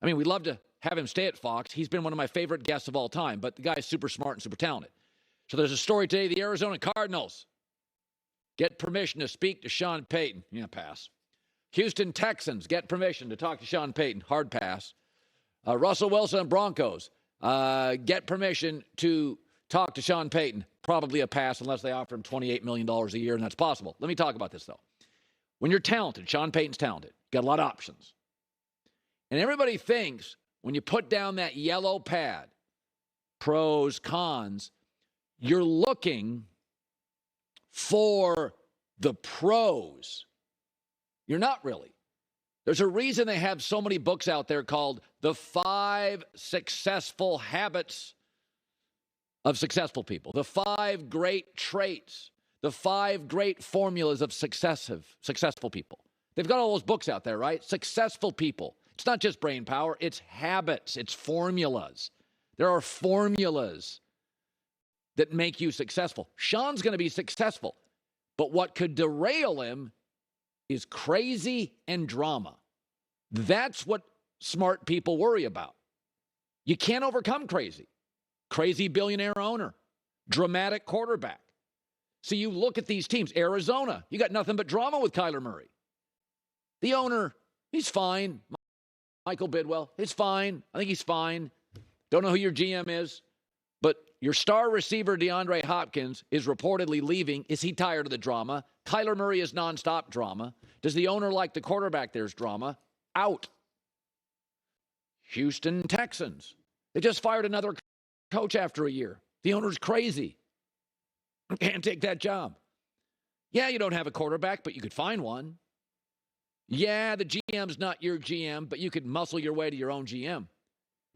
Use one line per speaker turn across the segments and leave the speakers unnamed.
I mean, we'd love to have him stay at Fox. He's been one of my favorite guests of all time, but the guy's super smart and super talented. So there's a story today. The Arizona Cardinals get permission to speak to Sean Payton. Yeah, pass. Houston Texans get permission to talk to Sean Payton. Hard pass. Russell Wilson and Broncos get permission to talk to Sean Payton. Probably a pass unless they offer him $28 million a year, and that's possible. Let me talk about this, though. When you're talented, Sean Payton's talented. Got a lot of options. And everybody thinks when you put down that yellow pad, pros, cons, you're looking for the pros. You're not really. There's a reason they have so many books out there called The 5 Successful Habits of Successful People, The 5 Great Traits, The 5 Great Formulas of Successful People. They've got all those books out there, right? Successful people. It's not just brain power. It's habits. It's formulas. There are formulas that make you successful. Sean's going to be successful. But what could derail him is crazy and drama. That's what smart people worry about. You can't overcome crazy. Crazy billionaire owner. Dramatic quarterback. So you look at these teams. Arizona, you got nothing but drama with Kyler Murray. The owner, he's fine. Michael Bidwell, he's fine. I think he's fine. Don't know who your GM is. But your star receiver, DeAndre Hopkins, is reportedly leaving. Is he tired of the drama? Kyler Murray is nonstop drama. Does the owner like the quarterback? There's drama. Out. Houston Texans. They just fired another coach after a year. The owner's crazy. Can't take that job. Yeah, you don't have a quarterback, but you could find one. Yeah, the GM's not your GM, but you could muscle your way to your own GM.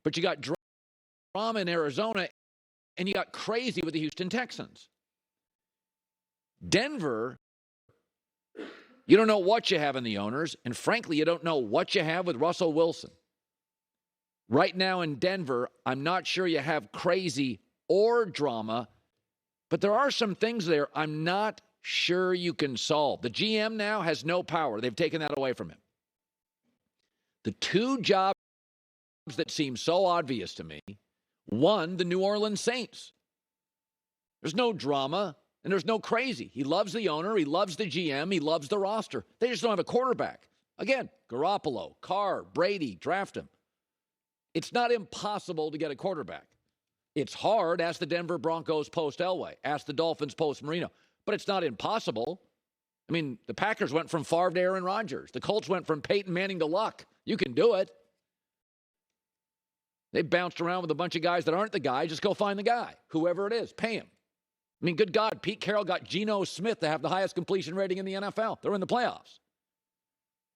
But you got drama in Arizona, and you got crazy with the Houston Texans. Denver, you don't know what you have in the owners, and frankly, you don't know what you have with Russell Wilson. Right now in Denver, I'm not sure you have crazy or drama, but there are some things there I'm not sure you can solve. The GM now has no power. They've taken that away from him. The two jobs that seem so obvious to me, one, the New Orleans Saints. There's no drama and there's no crazy. He loves the owner. He loves the GM. He loves the roster. They just don't have a quarterback. Again, Garoppolo, Carr, Brady, draft him. It's not impossible to get a quarterback. It's hard. Ask the Denver Broncos post Elway. Ask the Dolphins post Marino. But it's not impossible. I mean, the Packers went from Favre to Aaron Rodgers. The Colts went from Peyton Manning to Luck. You can do it. They bounced around with a bunch of guys that aren't the guy. Just go find the guy, whoever it is. Pay him. I mean, good God, Pete Carroll got Geno Smith to have the highest completion rating in the NFL. They're in the playoffs.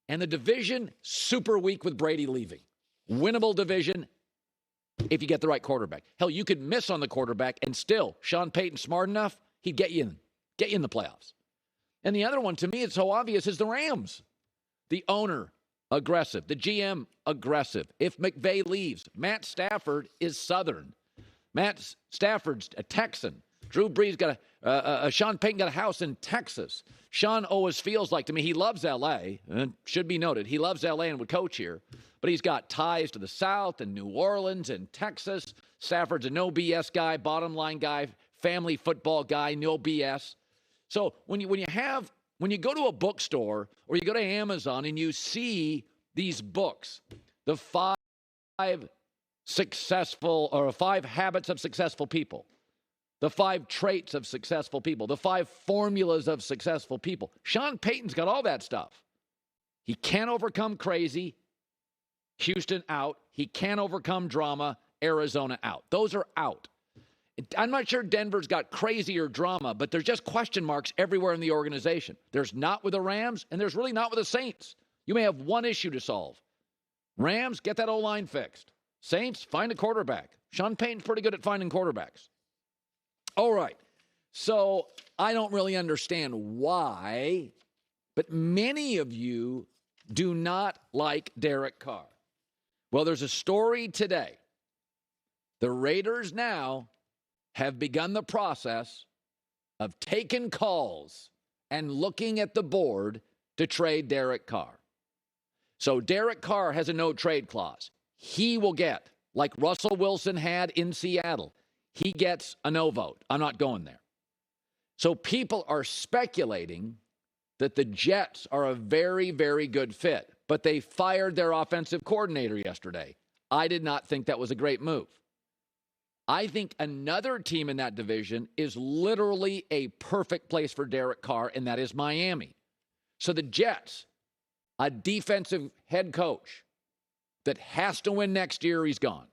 And the division, super weak with Brady leaving. Winnable division if you get the right quarterback. Hell, you could miss on the quarterback and still, Sean Payton smart enough, he'd get you in the playoffs. And the other one, to me, it's so obvious, is the Rams. The owner, aggressive. The GM, aggressive. If McVay leaves, Matt Stafford is Southern. Matt Stafford's a Texan. Drew Brees got Sean Payton got a house in Texas. Sean always feels like, to me, he loves L.A., and should be noted, he loves L.A. and would coach here, but he's got ties to the South and New Orleans and Texas. Stafford's a no BS guy, bottom line guy, family football guy, no BS. So when you go to a bookstore or you go to Amazon and you see these books, the 5 habits of successful people, the 5 traits of successful people, the 5 formulas of successful people, Sean Payton's got all that stuff. He can't overcome crazy. Houston out. He can't overcome drama. Arizona out. Those are out. I'm not sure Denver's got crazy or drama, but there's just question marks everywhere in the organization. There's not with the Rams, and there's really not with the Saints. You may have one issue to solve. Rams, get that O-line fixed. Saints, find a quarterback. Sean Payton's pretty good at finding quarterbacks. All right. So I don't really understand why, but many of you do not like Derek Carr. Well, there's a story today. The Raiders now have begun the process of taking calls and looking at the board to trade Derek Carr. So Derek Carr has a no-trade clause. he will get, like Russell Wilson had in Seattle, he gets a no vote. I'm not going there. So people are speculating that the Jets are a very, very good fit, but they fired their offensive coordinator yesterday. I did not think that was a great move. I think another team in that division is literally a perfect place for Derek Carr, and that is Miami. So the Jets, a defensive head coach that has to win next year, he's gone.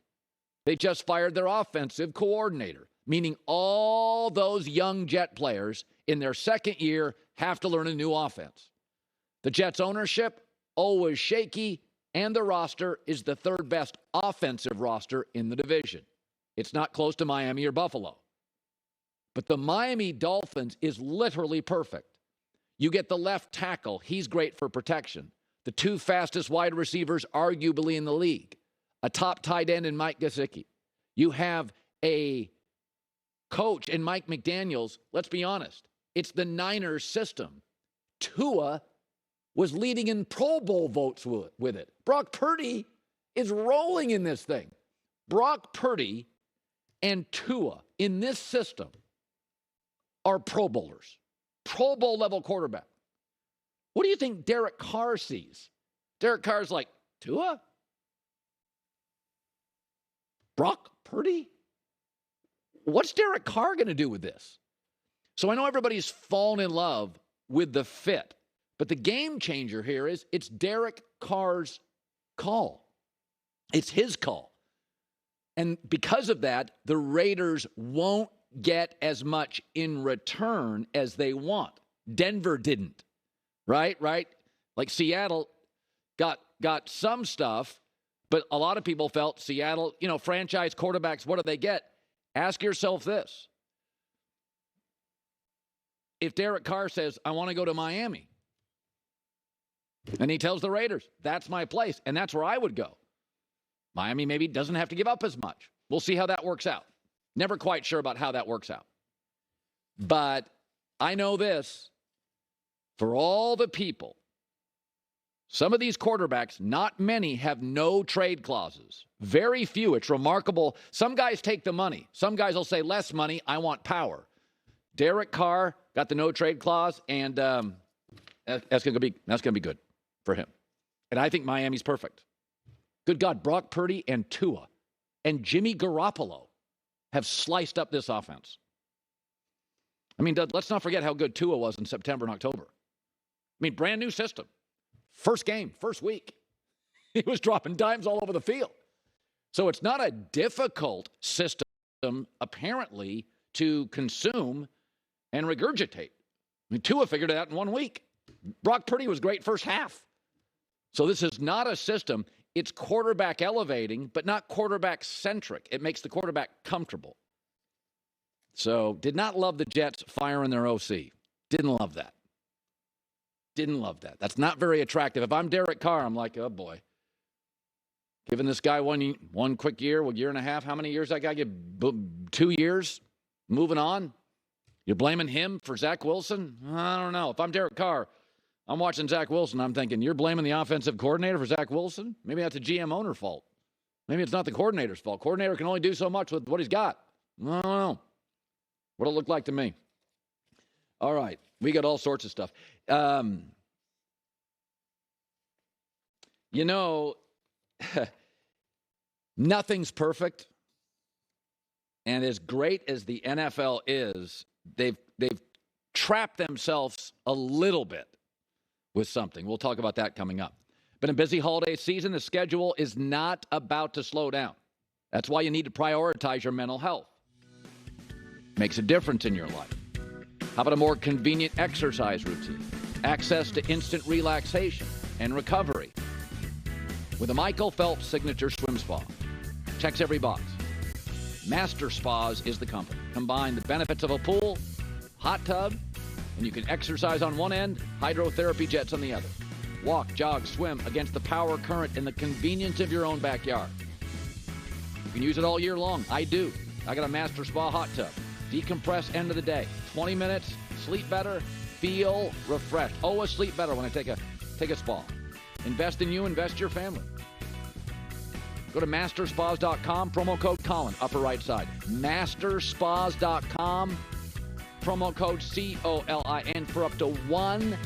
They just fired their offensive coordinator, meaning all those young Jet players in their second year have to learn a new offense. The Jets' ownership, always shaky, and the roster is the third best offensive roster in the division. It's not close to Miami or Buffalo. But the Miami Dolphins is literally perfect. You get the left tackle. He's great for protection. The two fastest wide receivers arguably in the league. A top tight end in Mike Gesicki. You have a coach in Mike McDaniels. Let's be honest. It's the Niners system. Tua was leading in Pro Bowl votes with it. Brock Purdy is rolling in this thing. Brock Purdy and Tua in this system are Pro Bowlers. Pro Bowl level quarterback. What do you think Derek Carr sees? Derek Carr's like, Tua? Brock Purdy? What's Derek Carr going to do with this? So I know everybody's fallen in love with the fit, but the game changer here is it's Derek Carr's call. It's his call. And because of that, the Raiders won't get as much in return as they want. Denver didn't, right? Like Seattle got some stuff, but a lot of people felt Seattle, franchise quarterbacks, what do they get? Ask yourself this. If Derek Carr says, I want to go to Miami, and he tells the Raiders, that's my place, and that's where I would go. Miami maybe doesn't have to give up as much. We'll see how that works out. Never quite sure about how that works out. But I know this, for all the people, some of these quarterbacks, not many, have no trade clauses. Very few. It's remarkable. Some guys take the money. Some guys will say less money, I want power. Derek Carr got the no trade clause, and that's going to be good for him. And I think Miami's perfect. Good God, Brock Purdy and Tua and Jimmy Garoppolo have sliced up this offense. I mean, let's not forget how good Tua was in September and October. I mean, brand new system. First game, first week. He was dropping dimes all over the field. So it's not a difficult system, apparently, to consume and regurgitate. I mean, Tua figured it out in 1 week. Brock Purdy was great first half. So this is not a system. It's quarterback elevating, but not quarterback centric. It makes the quarterback comfortable. So did not love the Jets firing their OC. Didn't love that. That's not very attractive. If I'm Derek Carr, I'm like, oh boy. Giving this guy one quick year, year and a half. How many years that guy get? 2 years? Moving on? You're blaming him for Zach Wilson? I don't know. If I'm Derek Carr, I'm watching Zach Wilson. I'm thinking, you're blaming the offensive coordinator for Zach Wilson? Maybe that's a GM owner fault. Maybe it's not the coordinator's fault. Coordinator can only do so much with what he's got. I don't know. What'll it look like to me? All right. We got all sorts of stuff. Nothing's perfect. And as great as the NFL is, they've trapped themselves a little bit with something. We'll talk about that coming up. Been a busy holiday season. The schedule is not about to slow down. That's why you need to prioritize your mental health. Makes a difference in your life. How about a more convenient exercise routine? Access to instant relaxation and recovery with a Michael Phelps signature swim spa. Checks every box. Master Spas is the company. Combine the benefits of a pool, hot tub, and you can exercise on one end, hydrotherapy jets on the other. Walk, jog, swim against the power current in the convenience of your own backyard. You can use it all year long. I do. I got a Master Spa hot tub. Decompress end of the day. 20 minutes, sleep better, feel refreshed. Always sleep better when I take a spa. Invest in you, invest in your family. Go to masterspas.com, promo code Colin, upper right side. Masterspas.com, promo code COLIN for up to $1,000